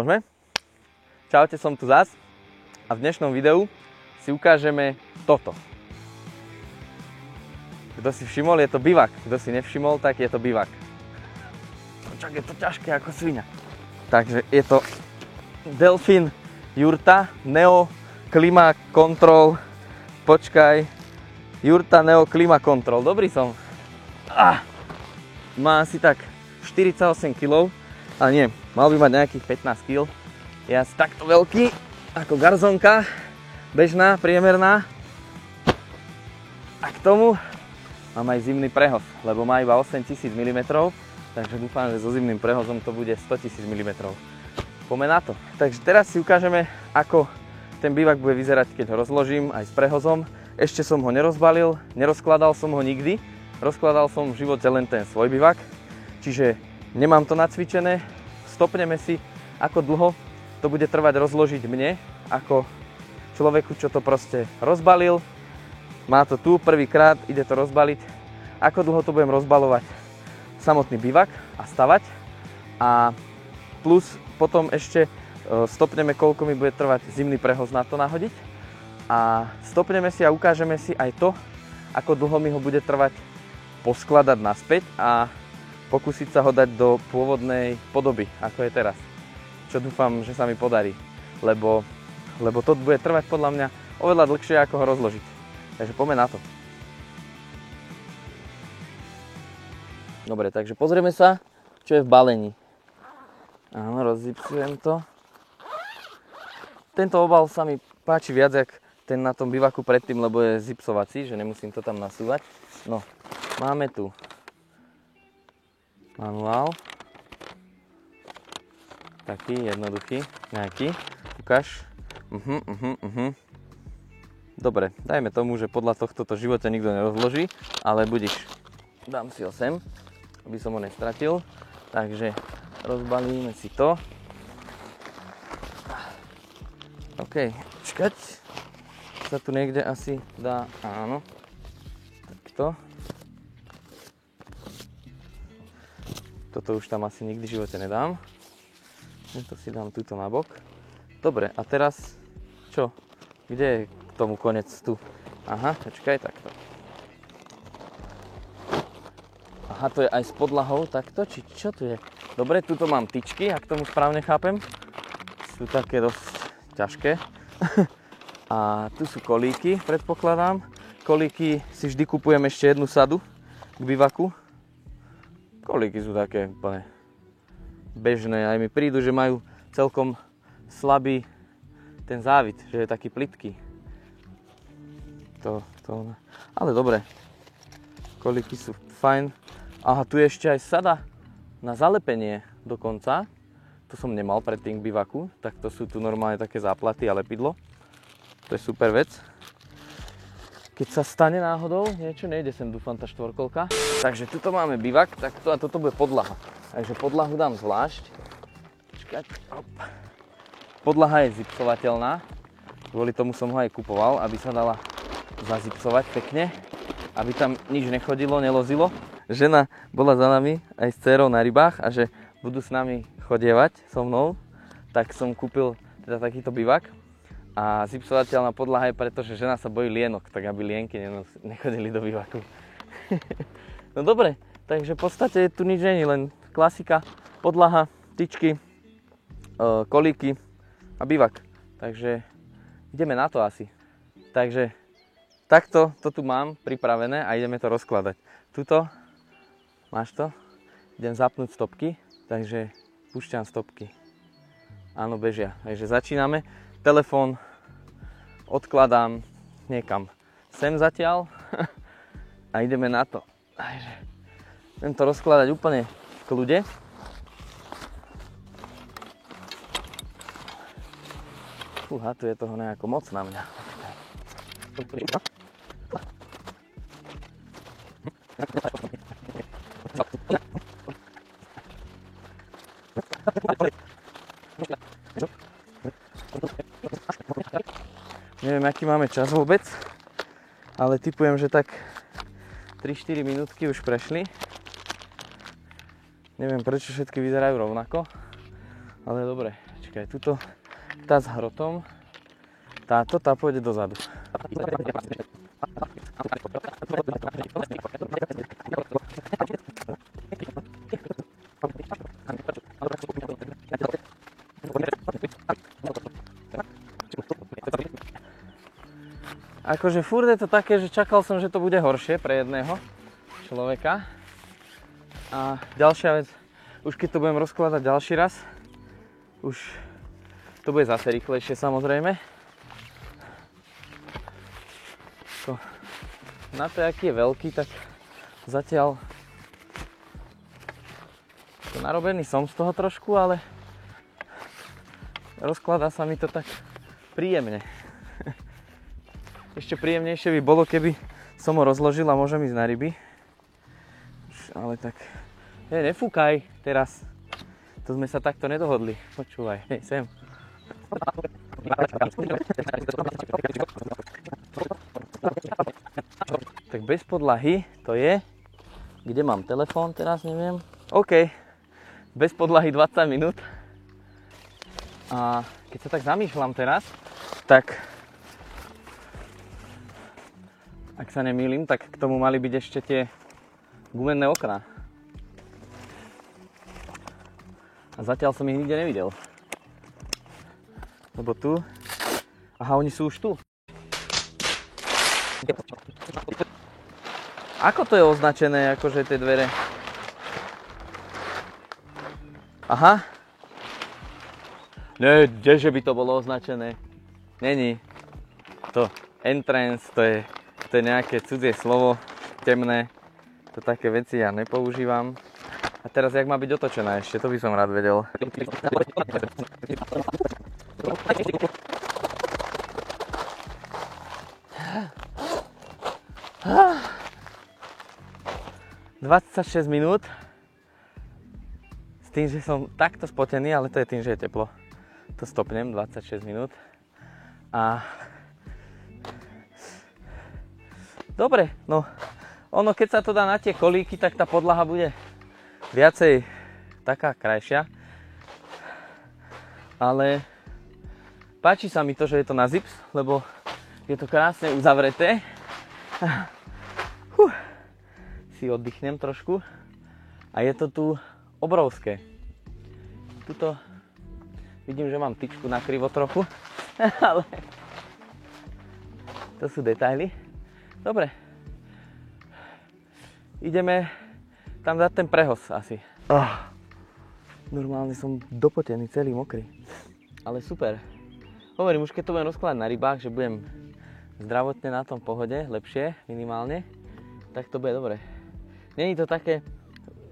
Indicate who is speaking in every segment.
Speaker 1: Môžeme? Čaute, som tu zas a v dnešnom videu si ukážeme toto. Kto si všimol, je to bivak. Kto si nevšimol, tak je to bivak. Čak je to ťažké ako sviňa. Takže je to Delfin Jurta Neo Klima Control. Počkaj. Jurta Neo Klima Control. Dobrý som. Má asi tak 48 kg. Ale nie, mal by mať nejakých 15 kg. Je asi takto veľký, ako garzonka. Bežná, priemerná. A k tomu mám aj zimný prehoz, lebo má iba 8000 mm. Takže dúfam, že so zimným prehozom to bude 100 000 mm. Poďme na to. Takže teraz si ukážeme, ako ten bivak bude vyzerať, keď ho rozložím aj s prehozom. Ešte som ho nerozbalil, nerozkladal som ho nikdy. Rozkladal som v živote len ten svoj bivak. Čiže nemám to nacvičené. Stopneme si, ako dlho to bude trvať rozložiť mne, ako človeku, čo to proste rozbalil. Má to tu prvýkrát, ide to rozbaliť. Ako dlho to budem rozbalovať samotný bivak a stavať. A plus potom ešte stopneme, koľko mi bude trvať zimný prehoz na to nahodiť. A stopneme si a ukážeme si aj to, ako dlho mi ho bude trvať poskladať naspäť a pokúsiť sa ho dať do pôvodnej podoby, ako je teraz. Čo dúfam, že sa mi podarí, lebo to bude trvať podľa mňa oveľa dlhšie, ako ho rozložiť. Takže poďme na to. Dobre, takže pozrieme sa, čo je v balení. Áno, rozzipsujem to. Tento obal sa mi páči viac, jak ten na tom bivaku predtým, lebo je zipsovací, že nemusím to tam nasúvať. No, máme tu manuál. Taký jednoduchý, nejaký. Ukáž. Dobre, dajme tomu, že podľa tohto to v živote nikto nerozloží, ale budiš. Dám si ho sem, aby som ho nestratil. Takže rozbalíme si to. OK, čakať. Sa tu niekde asi dá, áno. Takto. Toto už tam asi nikdy v živote nedám. To si dám túto na bok. Dobre, a teraz čo? Kde je k tomu konec tu? Aha, počkaj, takto. Aha, to je aj s podlahou takto? Či čo tu je? Dobre, tuto mám tyčky, ak tomu správne chápem. Sú také dosť ťažké. A tu sú kolíky, predpokladám. Kolíky si vždy kupujem ešte jednu sadu k bivaku. Kolíky sú také úplne bežné. Aj mi prídu, že majú celkom slabý ten závit, že je taký plytký. Ale dobre. Kolíky sú fajn. Aha, tu je ešte aj sada na zalepenie dokonca. To som nemal predtým k bivaku. Tak to sú tu normálne také záplaty a lepidlo. To je super vec. Keď sa stane náhodou, niečo nejde sem, dúfam, tá štvorkolka. Takže tuto máme bivak, takto a toto bude podlaha. Takže podlahu dám zvlášť. Počkať, hop. Podlaha je zipsovateľná. Kvôli tomu som ho aj kupoval, aby sa dala zazipsovať pekne. Aby tam nič nechodilo, nelozilo. Žena bola za nami aj s dcérou na rybách a že budú s nami chodievať so mnou. Tak som kúpil teda takýto bivak. A zipsovateľná podlaha je preto, že žena sa bojí lienok, tak aby lienky nechodili do bivaku. No dobre, takže v podstate tu nič není, len klasika, podlaha, tyčky, kolíky a bivak. Takže ideme na to asi. Takže takto to tu mám pripravené a ideme to rozkladať. Tuto, máš to? Idem zapnúť stopky, takže púšťam stopky. Áno, bežia. Takže začíname. Telefón odkladám niekam sem zatiaľ a ideme na to. Idem to rozkladať úplne v kľude. Fúha, tu je toho nejako moc na mňa. Neviem, aký máme čas vôbec, ale tipujem, že tak 3-4 minútky už prešli. Neviem, prečo všetky vyzerajú rovnako, ale dobre, Počkaj, tuto tá s hrotom, tá pôjde dozadu. Akože furt je to také, že čakal som, že to bude horšie pre jedného človeka. A ďalšia vec, už keď to budem rozkladať ďalší raz, už to bude zase rýchlejšie samozrejme. Na to, aký je veľký, tak zatiaľ to narobený som z toho trošku, ale rozkladá sa mi to tak príjemne. Ešte príjemnejšie by bolo, keby som ho rozložil a môžem ísť na ryby. Ale tak, nefúkaj teraz. To sme sa takto nedohodli. Počúvaj, sem. Tak bez podlahy to je. Kde mám telefón teraz, neviem. OK. Bez podlahy 20 minút. A keď sa tak zamýšľam teraz, tak ak sa nemýlim, tak k tomu mali byť ešte tie gumenné okná. A zatiaľ som ich nikde nevidel. Lebo tu... Aha, oni sú už tu. Ako to je označené, akože tie dvere? Aha. Nie, kdeže by to bolo označené? Není. To entrance, to je nejaké cudzie slovo, temné. To také veci ja nepoužívam. A teraz, jak má byť otočená ešte, to by som rád vedel. Ah. 26 minút. S tým, že som takto spotený, ale to je tým, že je teplo. To stopnem, 26 minút. A dobre, no ono keď sa to dá na tie kolíky, tak tá podlaha bude viacej taká krajšia. Ale páči sa mi to, že je to na zips, lebo je to krásne uzavreté. Si oddychnem trošku. A je to tu obrovské. Tuto vidím, že mám tyčku na krivo trochu, ale to sú detaily. Dobre. Ideme tam dať ten prehos asi. Normálne som dopotený, celý mokrý. Ale super. Hovorím, už keď to budem rozkladať na rybách, že budem zdravotne na tom pohode, lepšie minimálne, tak to bude dobre. Není to také...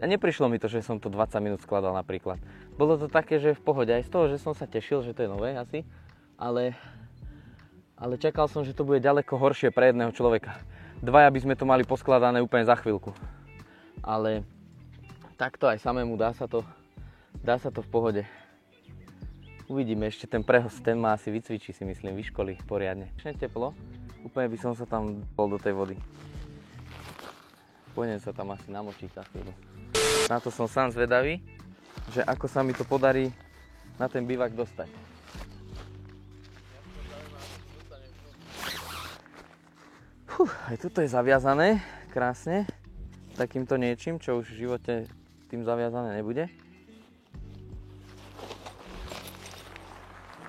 Speaker 1: Neprišlo mi to, že som to 20 minút skladal napríklad. Bolo to také, že v pohode. Aj z toho, že som sa tešil, že to je nové asi. Ale čakal som, že to bude ďaleko horšie pre jedného človeka. Dvaja by sme to mali poskladané úplne za chvíľku. Ale takto aj samému dá sa to v pohode. Uvidíme, ešte ten prehos, ten ma asi vycvičí, si myslím, vyškolí poriadne. Ešte teplo, úplne by som sa tam bol do tej vody. Pôjdem sa tam asi namočiť za chvíľu. Na to som sám zvedavý, že ako sa mi to podarí na ten bivak dostať. Aj tuto je zaviazané krásne takýmto niečím, čo už v živote tým zaviazané nebude.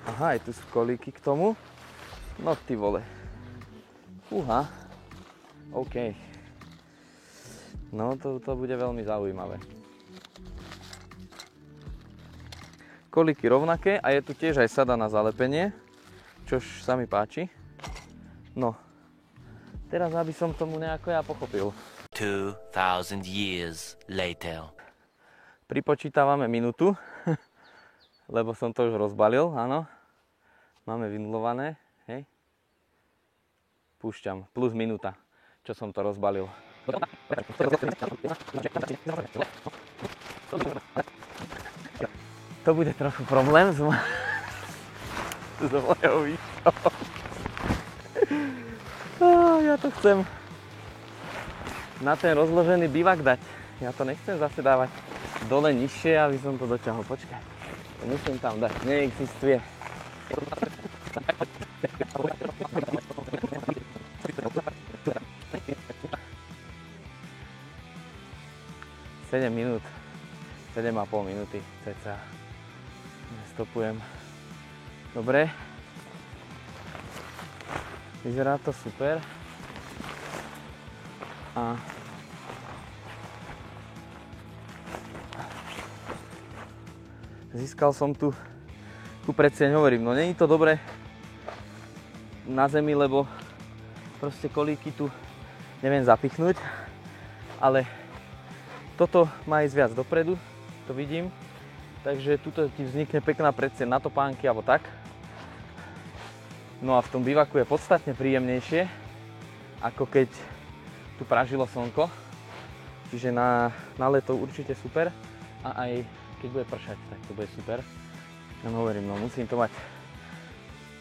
Speaker 1: Aha, aj tu sú kolíky k tomu. No ty vole. Fúha. OK. No to bude veľmi zaujímavé. Kolíky rovnaké a je tu tiež aj sada na zalepenie, čož sa mi páči. No. Teraz, aby som tomu nejako ja pochopil.
Speaker 2: 2000 years later.
Speaker 1: Pripočítavame minútu, lebo som to už rozbalil, áno. Máme vynulované, hej. Púšťam, plus minúta, čo som to rozbalil. To bude trochu problém s mojou výškou. Ja to chcem na ten rozložený bivak dať. Ja to nechcem zase dávať dole nižšie, aby som to doťahol. Počkaj. To musím tam dať. Neexistuje. Sedem minút. 7,5 minúty cca. Stopujem. Dobre. Vyzerá to super. A získal som tu predseň, hovorím, no není to dobre na zemi, lebo proste kolíky tu neviem zapichnúť, ale toto má ísť viac dopredu, to vidím, takže tuto ti vznikne pekná predseň na topánky alebo tak. No a v tom bivaku je podstatne príjemnejšie, ako keď tu pražilo slnko, čiže na leto určite super a aj keď bude pršať, tak to bude super. Ja hovorím, no musím to mať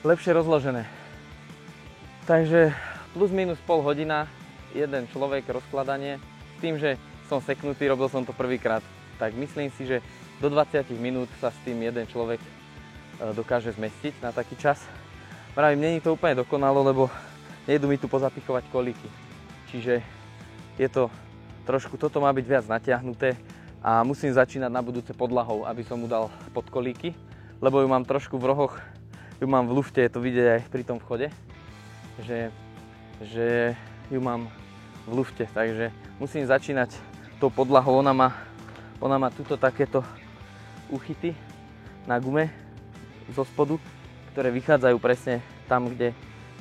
Speaker 1: lepšie rozložené. Takže plus minus pol hodina, jeden človek rozkladanie, s tým, že som seknutý, robil som to prvýkrát, tak myslím si, že do 20 minút sa s tým jeden človek dokáže zmestiť na taký čas. Pravím, není to úplne dokonalo, lebo nejdu mi tu pozapichovať kolíky. Čiže je to trošku, toto má byť viac natiahnuté a musím začínať na budúce podlahou, aby som mu dal pod kolíky, lebo ju mám trošku v rohoch, ju mám v lufte, je to vidieť aj pri tom vchode, že ju mám v lufte, takže musím začínať tou podlahou. Ona má tuto takéto úchyty na gume zo spodu, ktoré vychádzajú presne tam, kde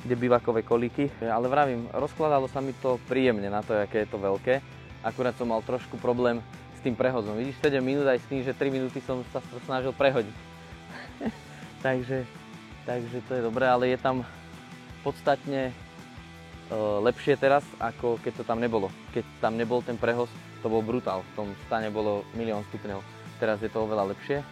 Speaker 1: bivakové kolíky. Ale vravím, rozkladalo sa mi to príjemne na to, aké je to veľké. Akurát som mal trošku problém s tým prehodom. Vidíš, 7 minút aj s tým, že 3 minúty som sa to snažil prehodiť. takže to je dobré, ale je tam podstatne lepšie teraz, ako keď to tam nebolo. Keď tam nebol ten prehoz, to bol brutál. V tom stane bolo 1 000 000 stupňov. Teraz je to oveľa lepšie.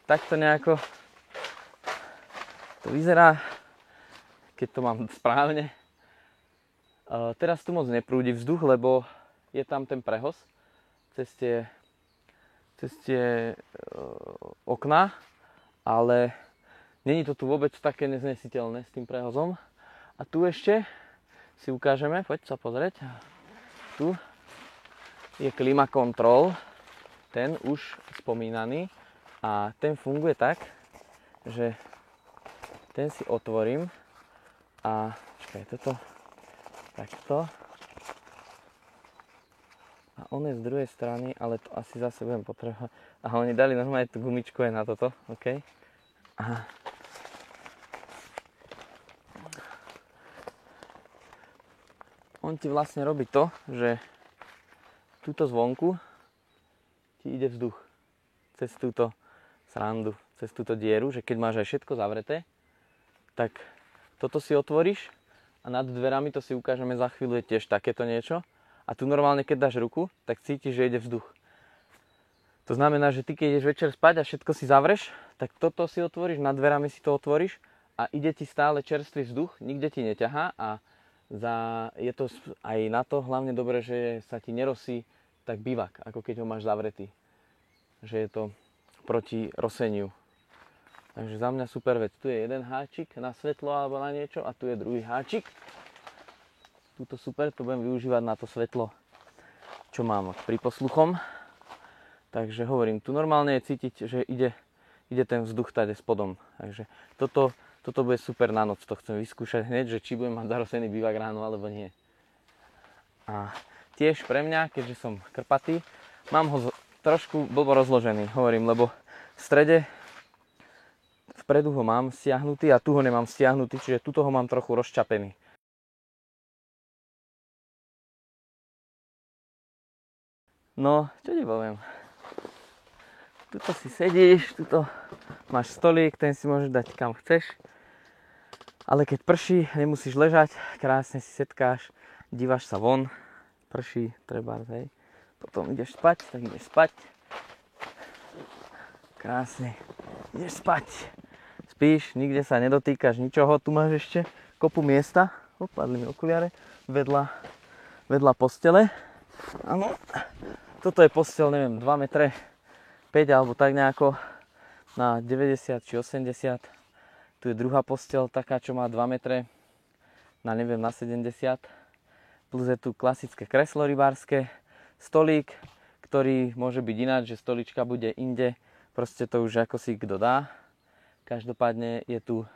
Speaker 1: Takto nejako to vyzerá, keď to mám správne. Teraz tu moc neprúdi vzduch, lebo je tam ten prehoz cez tie okná, ale není to tu vôbec také neznesiteľné s tým prehozom. A tu ešte si ukážeme, poď sa pozrieť. Tu je klima control, ten už spomínaný. A ten funguje tak, že ten si otvorím a čakaj, toto takto. A on je z druhej strany, ale to asi zase budem potrebovať. Aha, oni dali normálne tú gumičku aj na toto, OK. Aha. On ti vlastne robí to, že túto zvonku ti ide vzduch cez túto srandu, cez túto dieru, že keď máš aj všetko zavreté, tak toto si otvoríš a nad dverami, to si ukážeme za chvíľu, je tiež takéto niečo. A tu normálne, keď dáš ruku, tak cítiš, že ide vzduch. To znamená, že ty keď ideš večer spať a všetko si zavreš, tak toto si otvoríš, nad dverami si to otvoríš a ide ti stále čerstvý vzduch, nikde ti neťahá a je to aj na to hlavne dobre, že sa ti nerosí tak bivak, ako keď ho máš zavretý. Že je to proti roseniu. Takže za mňa super vec. Tu je jeden háčik na svetlo alebo na niečo a tu je druhý háčik. Tuto super, to budem využívať na to svetlo, čo mám pri posluchom. Takže hovorím, tu normálne je cítiť, že ide ten vzduch tady spodom. Takže toto bude super na noc. To chcem vyskúšať hneď, že či budem mať zarosený bivak ráno alebo nie. A tiež pre mňa, keďže som krpatý, mám ho trošku blbo rozložený, hovorím, lebo v strede, vpredu ho mám stiahnutý a tu ho nemám stiahnutý, čiže tuto ho mám trochu rozčapený. No, čo ti poviem. Tuto si sedíš, tuto máš stolík, ten si môžeš dať kam chceš. Ale keď prší, nemusíš ležať, krásne si setkáš, dívaš sa von, prší, trebárs, hej. Potom ideš spať, tak ideš spať. Krásne, ideš spať. Spíš, nikde sa nedotýkaš ničoho, tu máš ešte kopu miesta, opadli mi okuliare, vedľa postele. Áno, toto je posteľ, neviem, 2 metre 5 alebo tak nejako na 90 či 80. Tu je druhá posteľ, taká, čo má 2 metre na, neviem, na 70. Plus je tu klasické kreslo rybárske, stolík, ktorý môže byť ináč, že stolička bude inde. Proste to už ako si kto dá. Každopádne je tu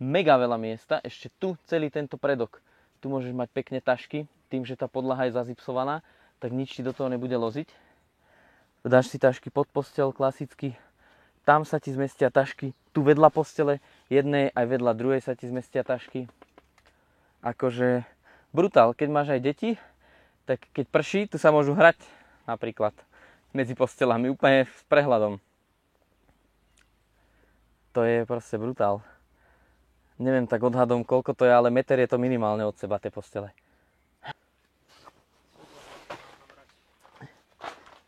Speaker 1: mega veľa miesta. Ešte tu celý tento predok. Tu môžeš mať pekne tašky. Tým, že tá podlaha je zazipsovaná, tak nič ti do toho nebude loziť. Dáš si tašky pod posteľ klasicky. Tam sa ti zmestia tašky. Tu vedľa postele jednej aj vedľa druhej sa ti zmestia tašky. Akože brutál. Keď máš aj deti, tak keď prší, tu sa môžu hrať napríklad medzi postelami úplne s prehľadom. To je proste brutál. Neviem tak odhadom, koľko to je, ale meter je to minimálne od seba, tie postele.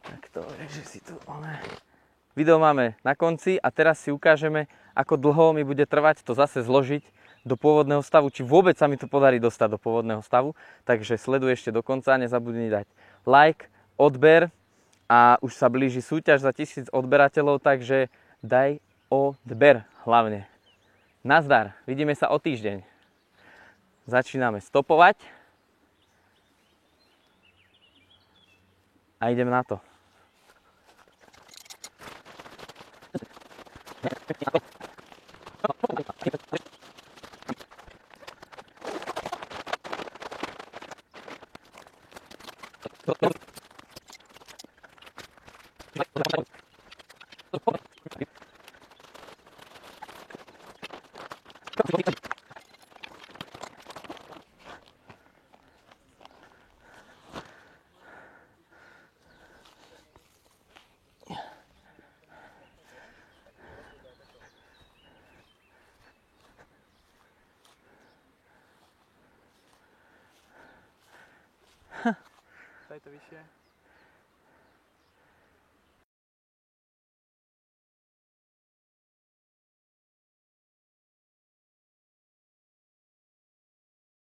Speaker 1: Tak to je, že si tu... Video máme na konci a teraz si ukážeme, ako dlho mi bude trvať to zase zložiť do pôvodného stavu, či vôbec sa mi to podarí dostať do pôvodného stavu. Takže sleduj ešte do konca, nezabudni dať like, odber a už sa blíži súťaž za 1000 odberateľov, takže daj odber hlavne. Nazdar, vidíme sa o týždeň. Začíname stopovať a idem na to.
Speaker 3: Daj to vyššie.